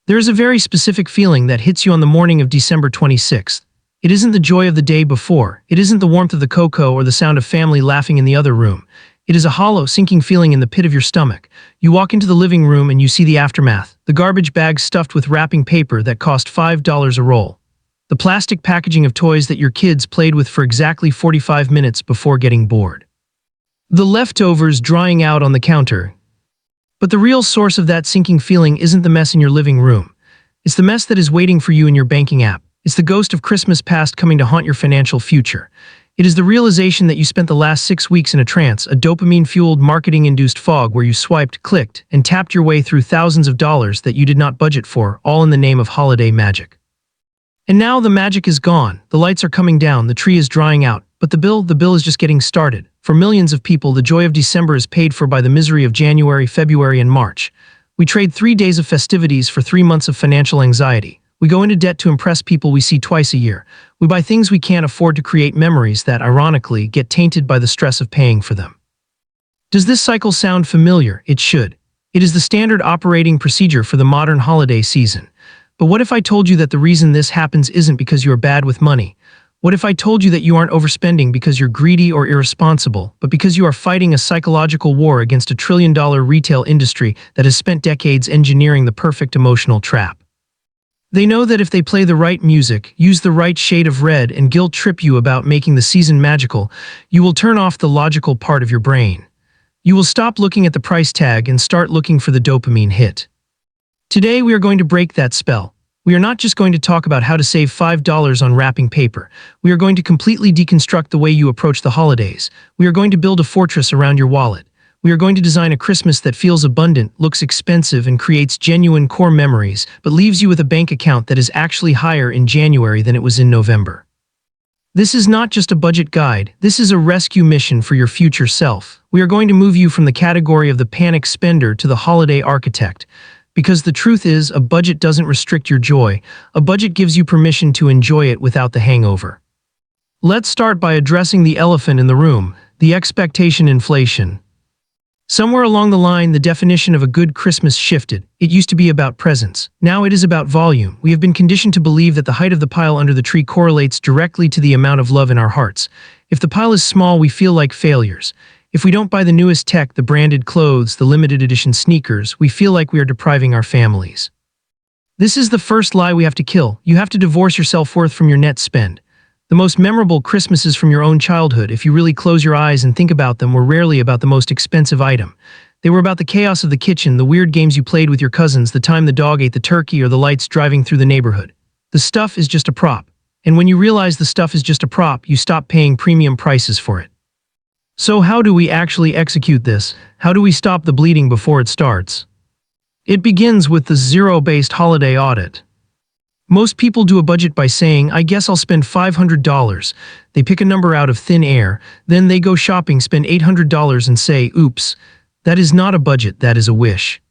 There is a very specific feeling that hits you on the morning of December 26th. It isn't the joy of the day before, it isn't the warmth of the cocoa or the sound of family laughing in the other room. It is a hollow, sinking feeling in the pit of your stomach. You walk into the living room and you see the aftermath, the garbage bags stuffed with wrapping paper that cost $5 a roll. The plastic packaging of toys that your kids played with for exactly 45 minutes before getting bored. The leftovers drying out on the counter. But the real source of that sinking feeling isn't the mess in your living room. It's the mess that is waiting for you in your banking app. It's the ghost of Christmas past coming to haunt your financial future. It is the realization that you spent the last 6 weeks in a trance, a dopamine-fueled, marketing-induced fog where you swiped, clicked, and tapped your way through thousands of dollars that you did not budget for, all in the name of holiday magic. And now the magic is gone, the lights are coming down, the tree is drying out, but the bill is just getting started. For millions of people, the joy of December is paid for by the misery of January, February, and March. We trade 3 days of festivities for 3 months of financial anxiety. We go into debt to impress people we see twice a year. We buy things we can't afford to create memories that, ironically, get tainted by the stress of paying for them. Does this cycle sound familiar? It should. It is the standard operating procedure for the modern holiday season. But what if I told you that the reason this happens isn't because you are bad with money? What if I told you that you aren't overspending because you're greedy or irresponsible, but because you are fighting a psychological war against a trillion-dollar retail industry that has spent decades engineering the perfect emotional trap? They know that if they play the right music, use the right shade of red, and guilt-trip you about making the season magical, you will turn off the logical part of your brain. You will stop looking at the price tag and start looking for the dopamine hit. Today we are going to break that spell. We are not just going to talk about how to save $5 on wrapping paper. We are going to completely deconstruct the way you approach the holidays. We are going to build a fortress around your wallet. We are going to design a Christmas that feels abundant, looks expensive, and creates genuine core memories, but leaves you with a bank account that is actually higher in January than it was in November. This is not just a budget guide, this is a rescue mission for your future self. We are going to move you from the category of the panic spender to the holiday architect. Because the truth is, a budget doesn't restrict your joy, a budget gives you permission to enjoy it without the hangover. Let's start by addressing the elephant in the room, the expectation inflation. Somewhere along the line, the definition of a good Christmas shifted. It used to be about presents. Now it is about volume. We have been conditioned to believe that the height of the pile under the tree correlates directly to the amount of love in our hearts. If the pile is small, we feel like failures. If we don't buy the newest tech, the branded clothes, the limited edition sneakers, we feel like we are depriving our families. This is the first lie we have to kill. You have to divorce your self-worth from your net spend. The most memorable Christmases from your own childhood, if you really close your eyes and think about them, were rarely about the most expensive item. They were about the chaos of the kitchen, the weird games you played with your cousins, the time the dog ate the turkey, or the lights driving through the neighborhood. The stuff is just a prop. And when you realize the stuff is just a prop, you stop paying premium prices for it. So how do we actually execute this? How do we stop the bleeding before it starts? It begins with the zero-based holiday audit. Most people do a budget by saying, I guess I'll spend $500. They pick a number out of thin air, then they go shopping, spend $800 and say, oops, that is not a budget, that is a wish.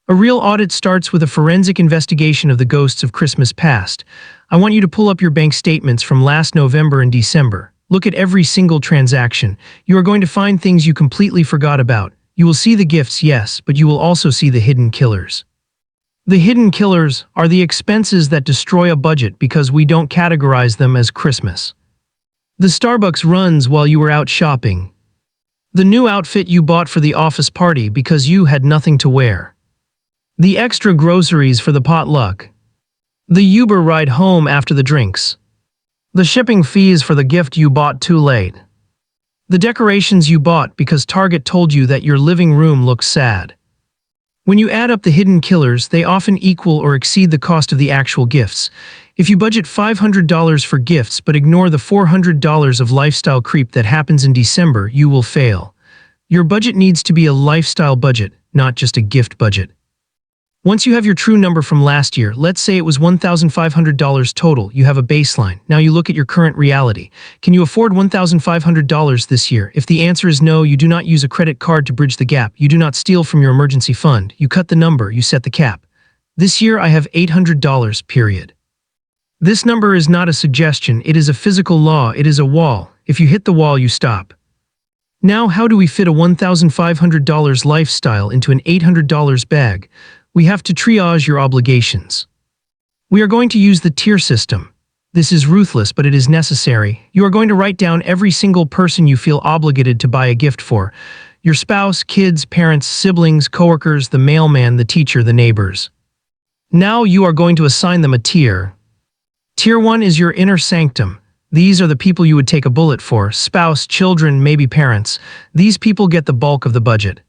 A real audit starts with a forensic investigation of the ghosts of Christmas past. I want you to pull up your bank statements from last November and December. Look at every single transaction. You are going to find things you completely forgot about. You will see the gifts, yes, but you will also see the hidden killers. The hidden killers are the expenses that destroy a budget because we don't categorize them as Christmas. The Starbucks runs while you were out shopping. The new outfit you bought for the office party because you had nothing to wear. The extra groceries for the potluck. The Uber ride home after the drinks. The shipping fees for the gift you bought too late. The decorations you bought because Target told you that your living room looks sad. When you add up the hidden killers, they often equal or exceed the cost of the actual gifts. If you budget $500 for gifts but ignore the $400 of lifestyle creep that happens in December, you will fail. Your budget needs to be a lifestyle budget, not just a gift budget. Once you have your true number from last year, let's say it was $1,500 total, you have a baseline. Now you look at your current reality. Can you afford $1,500 this year? If the answer is no, you do not use a credit card to bridge the gap. You do not steal from your emergency fund. You cut the number, you set the cap. This year I have $800, period. This number is not a suggestion, it is a physical law, it is a wall. If you hit the wall, you stop. Now how do we fit a $1,500 lifestyle into an $800 bag? We have to triage your obligations. We are going to use the tier system. This is ruthless, but it is necessary. You are going to write down every single person you feel obligated to buy a gift for. Your spouse, kids, parents, siblings, coworkers, the mailman, the teacher, the neighbors. Now you are going to assign them a tier. Tier 1 is your inner sanctum. These are the people you would take a bullet for: spouse, children, maybe parents. These people get the bulk of the budget.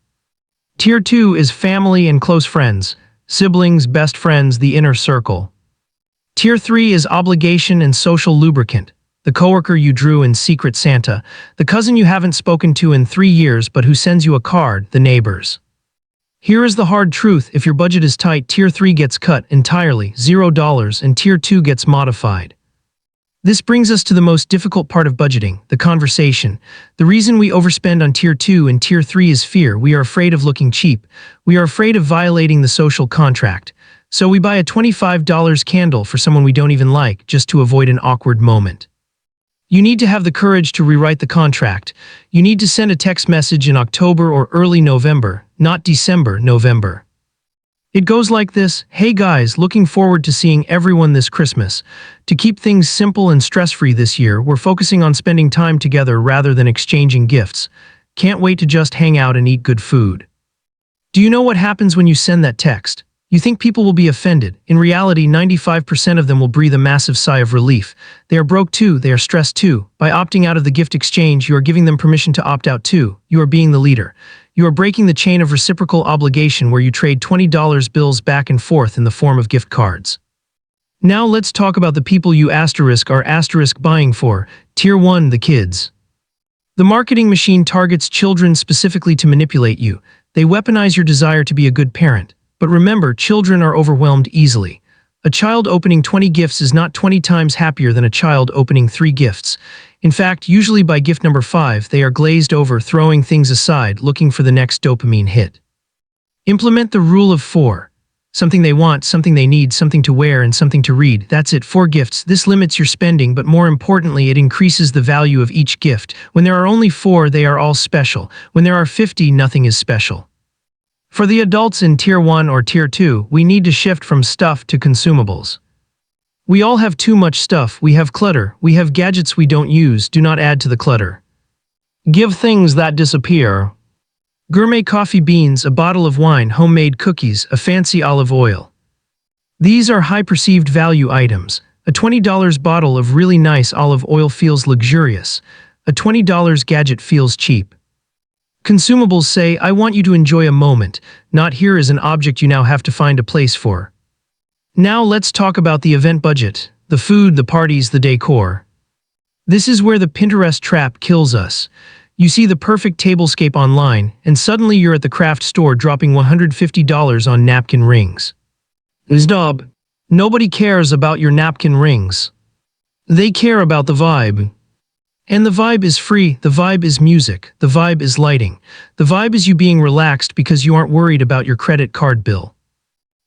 Tier 2 is family and close friends, siblings, best friends, the inner circle. Tier 3 is obligation and social lubricant, the coworker you drew in Secret Santa, the cousin you haven't spoken to in 3 years but who sends you a card, the neighbors. Here is the hard truth: if your budget is tight, Tier 3 gets cut entirely, $0, and Tier 2 gets modified. This brings us to the most difficult part of budgeting, the conversation. The reason we overspend on Tier 2 and Tier 3 is fear. We are afraid of looking cheap. We are afraid of violating the social contract. So we buy a $25 candle for someone we don't even like, just to avoid an awkward moment. You need to have the courage to rewrite the contract. You need to send a text message in October or early November, not December, November. It goes like this: "Hey guys, looking forward to seeing everyone this Christmas. To keep things simple and stress-free this year, we're focusing on spending time together rather than exchanging gifts. Can't wait to just hang out and eat good food." Do you know what happens when you send that text? You think people will be offended. In reality, 95% of them will breathe a massive sigh of relief. They are broke too, they are stressed too. By opting out of the gift exchange, you are giving them permission to opt out too. You are being the leader. You are breaking the chain of reciprocal obligation where you trade $20 bills back and forth in the form of gift cards. Now let's talk about the people you are buying for. Tier 1, the kids. The marketing machine targets children specifically to manipulate you. They weaponize your desire to be a good parent. But remember, children are overwhelmed easily. A child opening 20 gifts is not 20 times happier than a child opening 3 gifts. In fact, usually by gift number 5, they are glazed over, throwing things aside, looking for the next dopamine hit. Implement the rule of 4. Something they want, something they need, something to wear, and something to read. That's it, 4 gifts. This limits your spending, but more importantly, it increases the value of each gift. When there are only 4, they are all special. When there are 50, nothing is special. For the adults in Tier 1 or Tier 2, we need to shift from stuff to consumables. We all have too much stuff. We have clutter. We have gadgets we don't use. Do not add to the clutter. Give things that disappear. Gourmet coffee beans, a bottle of wine, homemade cookies, a fancy olive oil. These are high perceived value items. A $20 bottle of really nice olive oil feels luxurious. A $20 gadget feels cheap. Consumables say, "I want you to enjoy a moment," not "here is an object you now have to find a place for." Now let's talk about the event budget, the food, the parties, the decor. This is where the Pinterest trap kills us. You see the perfect tablescape online, and suddenly you're at the craft store dropping $150 on napkin rings. Stop. Nobody cares about your napkin rings. They care about the vibe. And the vibe is free, the vibe is music, the vibe is lighting. The vibe is you being relaxed because you aren't worried about your credit card bill.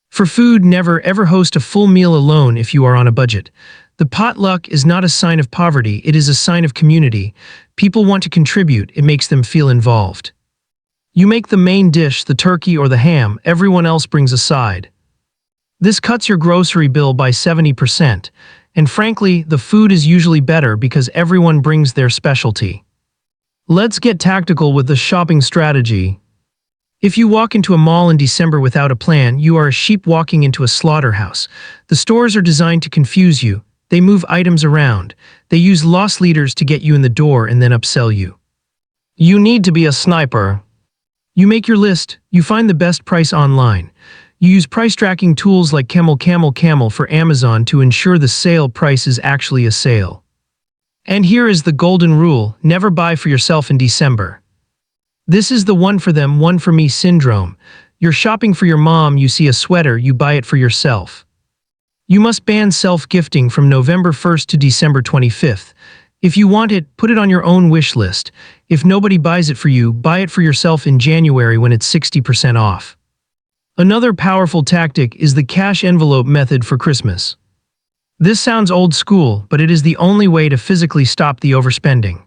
For food, never ever host a full meal alone if you are on a budget. The potluck is not a sign of poverty, it is a sign of community. People want to contribute, it makes them feel involved. You make the main dish, the turkey or the ham, everyone else brings a side. This cuts your grocery bill by 70%. And frankly, the food is usually better because everyone brings their specialty. Let's get tactical with the shopping strategy. If you walk into a mall in December without a plan, you are a sheep walking into a slaughterhouse. The stores are designed to confuse you. They move items around. They use loss leaders to get you in the door and then upsell you. You need to be a sniper. You make your list. You find the best price online. You use price tracking tools like Camel for Amazon to ensure the sale price is actually a sale. And here is the golden rule: never buy for yourself in December. This is the one for them, one for me syndrome. You're shopping for your mom, you see a sweater, you buy it for yourself. You must ban self-gifting from November 1st to December 25th. If you want it, put it on your own wish list. If nobody buys it for you, buy it for yourself in January when it's 60% off. Another powerful tactic is the cash envelope method for Christmas. This sounds old school, but it is the only way to physically stop the overspending.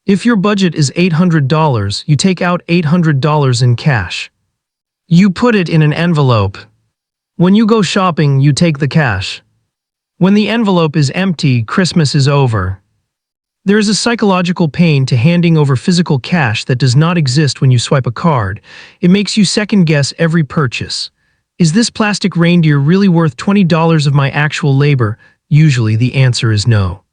If your budget is $800, you take out $800 in cash. You put it in an envelope. When you go shopping, you take the cash. When the envelope is empty, Christmas is over. There is a psychological pain to handing over physical cash that does not exist when you swipe a card. It makes you second-guess every purchase. Is this plastic reindeer really worth $20 of my actual labor? Usually the answer is no.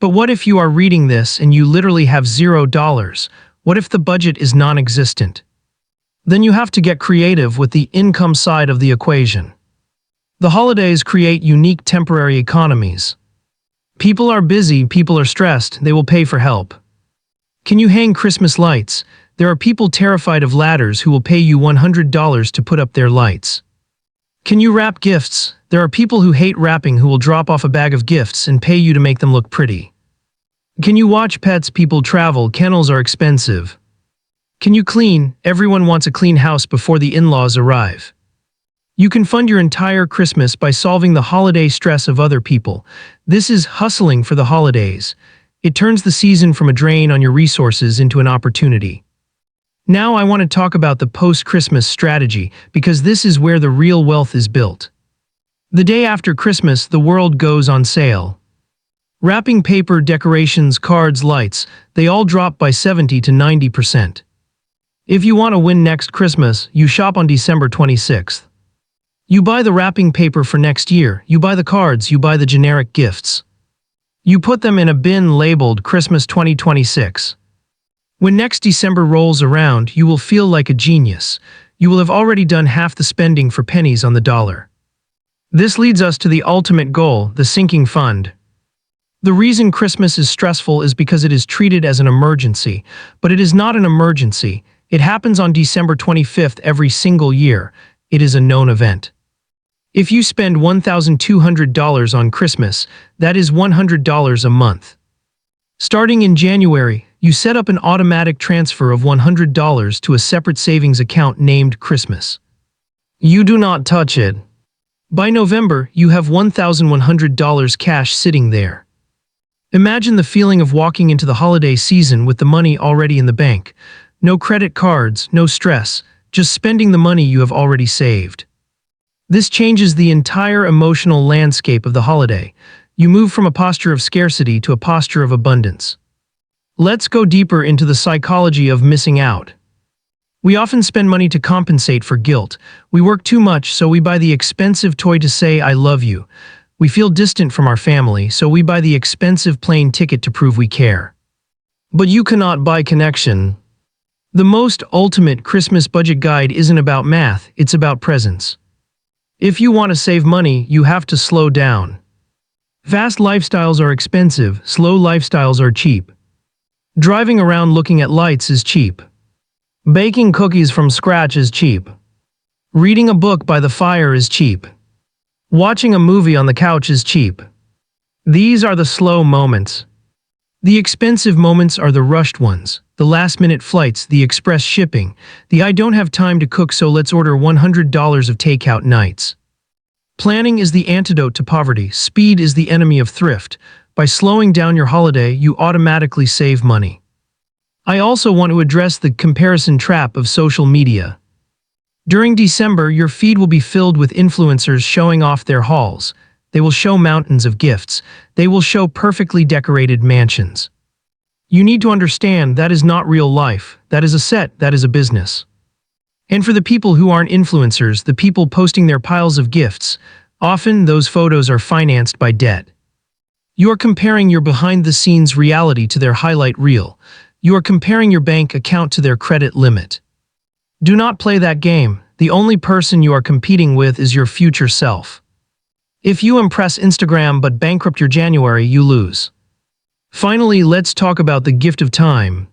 But what if you are reading this and you literally have $0? What if the budget is non-existent? Then you have to get creative with the income side of the equation. The holidays create unique temporary economies. People are busy, people are stressed, they will pay for help. Can you hang Christmas lights? There are people terrified of ladders who will pay you $100 to put up their lights. Can you wrap gifts? There are people who hate wrapping who will drop off a bag of gifts and pay you to make them look pretty. Can you watch pets? People travel, kennels are expensive. Can you clean? Everyone wants a clean house before the in-laws arrive. You can fund your entire Christmas by solving the holiday stress of other people. This is hustling for the holidays. It turns the season from a drain on your resources into an opportunity. Now I want to talk about the post-Christmas strategy, because this is where the real wealth is built. The day after Christmas, the world goes on sale. Wrapping paper, decorations, cards, lights, they all drop by 70 to 90%. If you want to win next Christmas, you shop on December 26th. You buy the wrapping paper for next year, you buy the cards, you buy the generic gifts. You put them in a bin labeled Christmas 2026. When next December rolls around, you will feel like a genius. You will have already done half the spending for pennies on the dollar. This leads us to the ultimate goal, the sinking fund. The reason Christmas is stressful is because it is treated as an emergency, but it is not an emergency. It happens on December 25th every single year. It is a known event. If you spend $1,200 on Christmas, that is $100 a month. Starting in January, you set up an automatic transfer of $100 to a separate savings account named Christmas. You do not touch it. By November, you have $1,100 cash sitting there. Imagine the feeling of walking into the holiday season with the money already in the bank. No credit cards, no stress, just spending the money you have already saved. This changes the entire emotional landscape of the holiday. You move from a posture of scarcity to a posture of abundance. Let's go deeper into the psychology of missing out. We often spend money to compensate for guilt. We work too much, so we buy the expensive toy to say, "I love you." We feel distant from our family, so we buy the expensive plane ticket to prove we care. But you cannot buy connection. The most ultimate Christmas budget guide isn't about math, it's about presence. If you want to save money, you have to slow down. Fast lifestyles are expensive, slow lifestyles are cheap. Driving around looking at lights is cheap. Baking cookies from scratch is cheap. Reading a book by the fire is cheap. Watching a movie on the couch is cheap. These are the slow moments. The expensive moments are the rushed ones, the last-minute flights, the express shipping, the "I don't have time to cook so let's order $100 of takeout" nights. Planning is the antidote to poverty. Speed is the enemy of thrift. By slowing down your holiday, you automatically save money. I also want to address the comparison trap of social media. During December, your feed will be filled with influencers showing off their hauls. They will show mountains of gifts. They will show perfectly decorated mansions. You need to understand that is not real life. That is a set, that is a business. And for the people who aren't influencers, the people posting their piles of gifts, often those photos are financed by debt. You are comparing your behind-the-scenes reality to their highlight reel. You are comparing your bank account to their credit limit. Do not play that game. The only person you are competing with is your future self. If you impress Instagram but bankrupt your January, you lose. Finally, let's talk about the gift of time.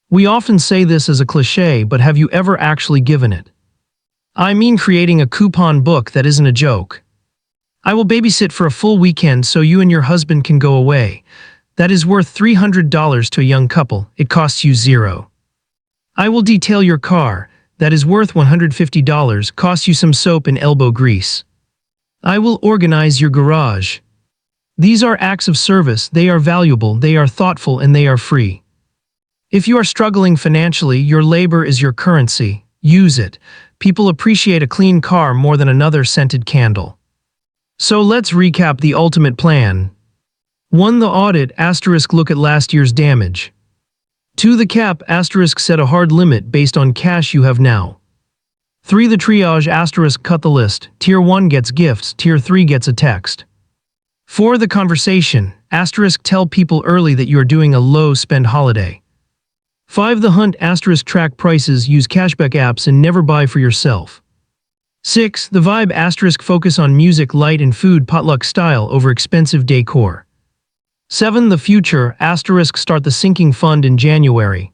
We often say this as a cliche, but have you ever actually given it? I mean creating a coupon book that isn't a joke. I will babysit for a full weekend so you and your husband can go away. That is worth $300 to a young couple. It costs you $0. I will detail your car. That is worth $150, costs you some soap and elbow grease. I will organize your garage. These are acts of service. They are valuable, they are thoughtful, and they are free. If you are struggling financially, your labor is your currency. Use it. People appreciate a clean car more than another scented candle. So let's recap the ultimate plan. 1. The audit * look at last year's damage. 2. The cap * set a hard limit based on cash you have now. 3. The triage * cut the list. Tier 1 gets gifts, Tier 3 gets a text. 4. The conversation * tell people early that you are doing a low spend holiday. 5. The hunt * track prices, use cashback apps and never buy for yourself. 6. The vibe * focus on music, light and food potluck style over expensive decor. 7. The future * start the sinking fund in January.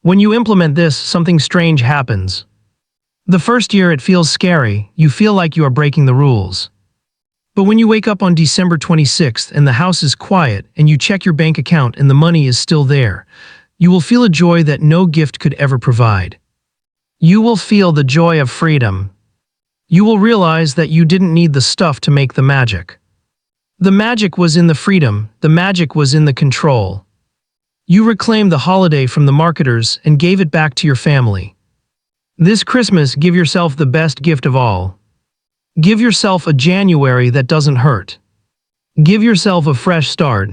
When you implement this, something strange happens. The first year it feels scary, you feel like you are breaking the rules. But when you wake up on December 26th and the house is quiet and you check your bank account and the money is still there, you will feel a joy that no gift could ever provide. You will feel the joy of freedom. You will realize that you didn't need the stuff to make the magic. The magic was in the freedom, the magic was in the control. You reclaimed the holiday from the marketers and gave it back to your family. This Christmas, give yourself the best gift of all. Give yourself a January that doesn't hurt. Give yourself a fresh start.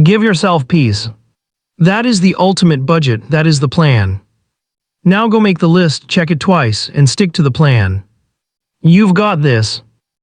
Give yourself peace. That is the ultimate budget, that is the plan. Now go make the list, check it twice, and stick to the plan. You've got this.